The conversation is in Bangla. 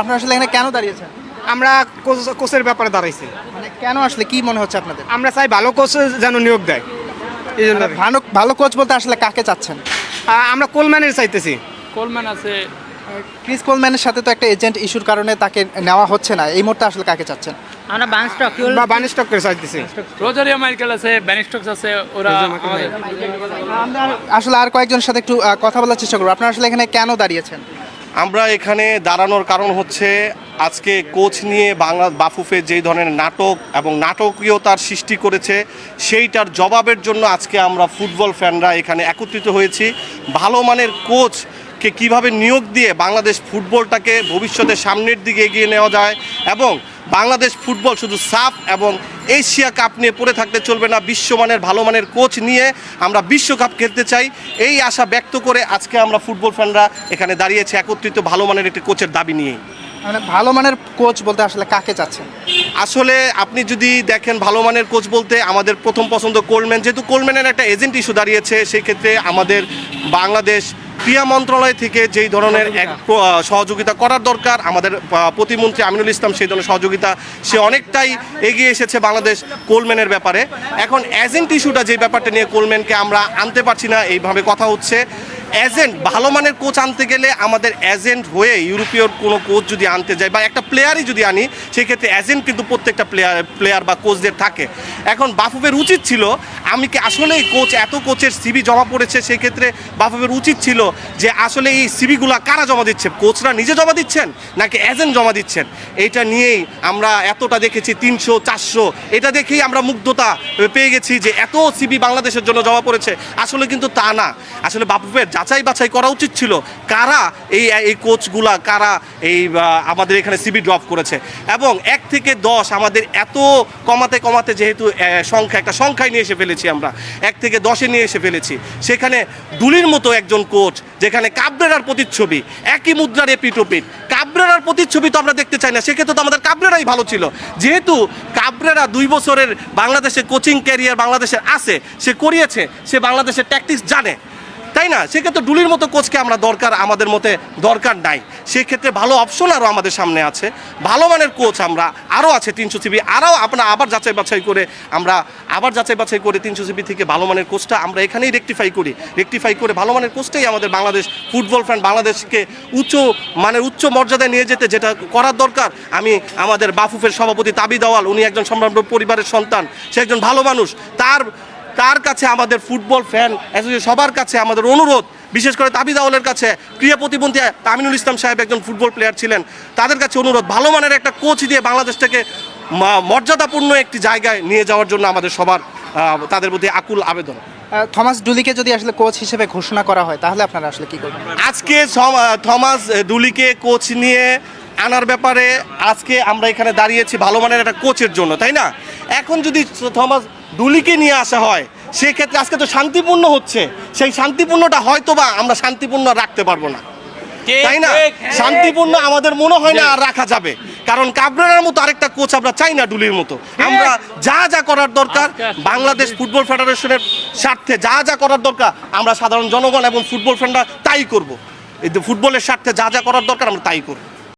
আপনারা আসলে এখানে কেন দাঁড়িয়েছেন? আমরা কোচের ব্যাপারে দাঁড়াইছি। মানে কেন আসলে কি মনে হচ্ছে আপনাদের? আমরা চাই ভালো কোচ যেন নিয়োগ দেয়, এই জন্য। মানে ভালো কোচ বলতে আসলে কাকে চাচ্ছেন? আমরা কোলম্যানের চাইতেছি। কোলম্যান আছে, ক্রিস কোলম্যানের সাথে তো একটা এজেন্ট ইস্যুর কারণে তাকে নেওয়া হচ্ছে না, এই মুহূর্তে আসলে কাকে চাচ্ছেন? আমরা বানস্টক বা বানিস্টককে চাইতেছি। রোজারিও মাইকেল আছে, ব্যানিস্টক্স আছে, ওরা আমাদের আমরা আসলে আর কয়েকজনের সাথে একটু কথা বলার চেষ্টা করবো। আপনারা আসলে এখানে কেন দাঁড়িয়েছেন? আমরা এখানে দাঁড়ানোর কারণ হচ্ছে আজকে কোচ নিয়ে বাফুফে যেই ধরনের নাটক এবং নাটকীয়তার সৃষ্টি করেছে সেইটার জবাবের জন্য আজকে আমরা ফুটবল ফ্যানরা এখানে একত্রিত হয়েছি। ভালো মানের কোচকে কিভাবে নিয়োগ দিয়ে বাংলাদেশ ফুটবলটাকে ভবিষ্যতে সামনের দিকে এগিয়ে নেওয়া যায় এবং বাংলাদেশ ফুটবল শুধু সাফ এবং এশিয়া কাপ নিয়ে পড়ে থাকতে চলবে না, বিশ্বমানের ভালো মানের কোচ নিয়ে আমরা বিশ্বকাপ খেলতে চাই। এই আশা ব্যক্ত করে আজকে আমরা ফুটবল ফ্যানরা এখানে দাঁড়িয়েছি একত্রিত ভালো মানের একটি কোচের দাবি নিয়েই। মানে ভালো মানের কোচ বলতে আসলে কাকে চাচ্ছেন? আসলে আপনি যদি দেখেন ভালো মানের কোচ বলতে আমাদের প্রথম পছন্দ কোলম্যান, যেহেতু কোলম্যানের একটা এজেন্ট ইস্যু দাঁড়িয়েছে সেই ক্ষেত্রে আমাদের বাংলাদেশ ক্রীড়া মন্ত্রণালয় থেকে যেই ধরনের এক সহযোগিতা করার দরকার, আমাদের প্রতিমন্ত্রী আমিনুল ইসলাম সেই ধরনের সহযোগিতা সে অনেকটাই এগিয়ে এসেছে বাংলাদেশ কোলম্যানের ব্যাপারে। এখন এজেন্ট ইস্যুটা যে ব্যাপারটা নিয়ে কোলম্যানকে আমরা আনতে পারছি না, এইভাবে কথা হচ্ছে। এজেন্ট ভালো মানের কোচ আনতে গেলে আমাদের এজেন্ট হয়ে ইউরোপীয় কোনো কোচ যদি আনতে যায় বা একটা প্লেয়ারই যদি আনি সেক্ষেত্রে এজেন্ট কিন্তু প্রত্যেকটা প্লেয়ার বা কোচদের থাকে। এখন বাফুফের উচিত ছিল, আমি কি আসলেই কোচ এত কোচের সিবি জমা পড়েছে, সেই ক্ষেত্রে বাফুফের উচিত ছিল যে আসলে এই সিবিগুলো কারা জমা দিচ্ছে, কোচরা নিজে জমা দিচ্ছেন নাকি এজেন্ট জমা দিচ্ছেন। এইটা নিয়েই আমরা এতটা দেখেছি 300 400, এটা দেখেই আমরা মুগ্ধতা পেয়ে গেছি যে এত সিবি বাংলাদেশের জন্য জমা পড়েছে। আসলে কিন্তু তা না, আসলে বাফুফের যাচাই বাছাই করা উচিত ছিল কারা এই কোচগুলা কারা আমাদের এখানে সিবি ড্রপ করেছে এবং 1 থেকে 10 আমাদের এত কমাতে যেহেতু একটা সংখ্যায় নিয়ে এসে ফেলেছি, আমরা 1 থেকে 10-এ নিয়ে এসে ফেলেছি। সেখানে ডুলির মতো একজন কোচ, যেখানে কাবরেরার প্রতিচ্ছবি, একই মুদ্রার এপিটোপিট, কাবরেরার প্রতিচ্ছবি তো আমরা দেখতে চাই না। সেক্ষেত্রে তো আমাদের কাবরেরাই ভালো ছিল, যেহেতু কাবরেরা 2 বছরের বাংলাদেশের কোচিং ক্যারিয়ার বাংলাদেশের আছে, সে করিয়েছে, সে বাংলাদেশের ট্যাকটিক্স জানে, তাই না? সেক্ষেত্রে ডুলির মতো কোচকে আমরা দরকার আমাদের দরকার নাই। সেক্ষেত্রে ভালো অপশন আরও আমাদের সামনে আছে, ভালো মানের কোচ আমরা আরও আছে 300 সিবি, আবার যাচাই বাছাই করে 300 সিবি থেকে ভালো মানের কোচটা আমরা এখানেই রেকটিফাই করে ভালো মানের কোচটাই আমাদের বাংলাদেশ ফুটবল ফ্যান বাংলাদেশকে উচ্চ মর্যাদায় নিয়ে যেতে যেটা করার দরকার। আমি আমাদের বাফুফের সভাপতি তাবিদ আওয়াল, উনি একজন সম্ভ্রান্ত পরিবারের সন্তান, সে একজন ভালো মানুষ, তার কাছে আমাদের ফুটবল ফ্যান সবার কাছে আমাদের অনুরোধ, বিশেষ করে তাবিদ আওয়ালের কাছে, ক্রীড়া প্রতিমন্ত্রী আমিনুল ইসলাম সাহেব একজন ফুটবল প্লেয়ার ছিলেন, তাদের কাছে অনুরোধ ভালো মানের একটা কোচ দিয়ে বাংলাদেশটাকে মর্যাদাপূর্ণ একটি জায়গায় নিয়ে যাওয়ার জন্য আমাদের সবার তাদের প্রতি আকুল আবেদন। থমাস ডুলিকে যদি আসলে কোচ হিসেবে ঘোষণা করা হয় তাহলে আপনারা আসলে কি করবেন? আজকে থমাস ডুলিকে কোচ নিয়ে আনার ব্যাপারে আজকে আমরা এখানে দাঁড়িয়েছি ভালো মানের একটা কোচের জন্য, তাই না? এখন যদি থমাস ডুলিকে নিয়ে আসা হয় সেক্ষেত্রে আজকে তো শান্তিপূর্ণ হচ্ছে, সেই শান্তিপূর্ণটা হয়তো বা আমরা শান্তিপূর্ণ রাখতে পারবো না, তাই না? শান্তিপূর্ণ আমাদের মনে হয় না আর রাখা যাবে, কারণ কাবরেরার মতো আরেকটা কোচ আমরা চাই না, ডুলির মতো। আমরা যা করার দরকার বাংলাদেশ ফুটবল ফেডারেশনের স্বার্থে যা করার দরকার আমরা সাধারণ জনগণ এবং ফুটবল ফ্যানরা তাই করব। এই ফুটবলের স্বার্থে যা করার দরকার আমরা তাই করব।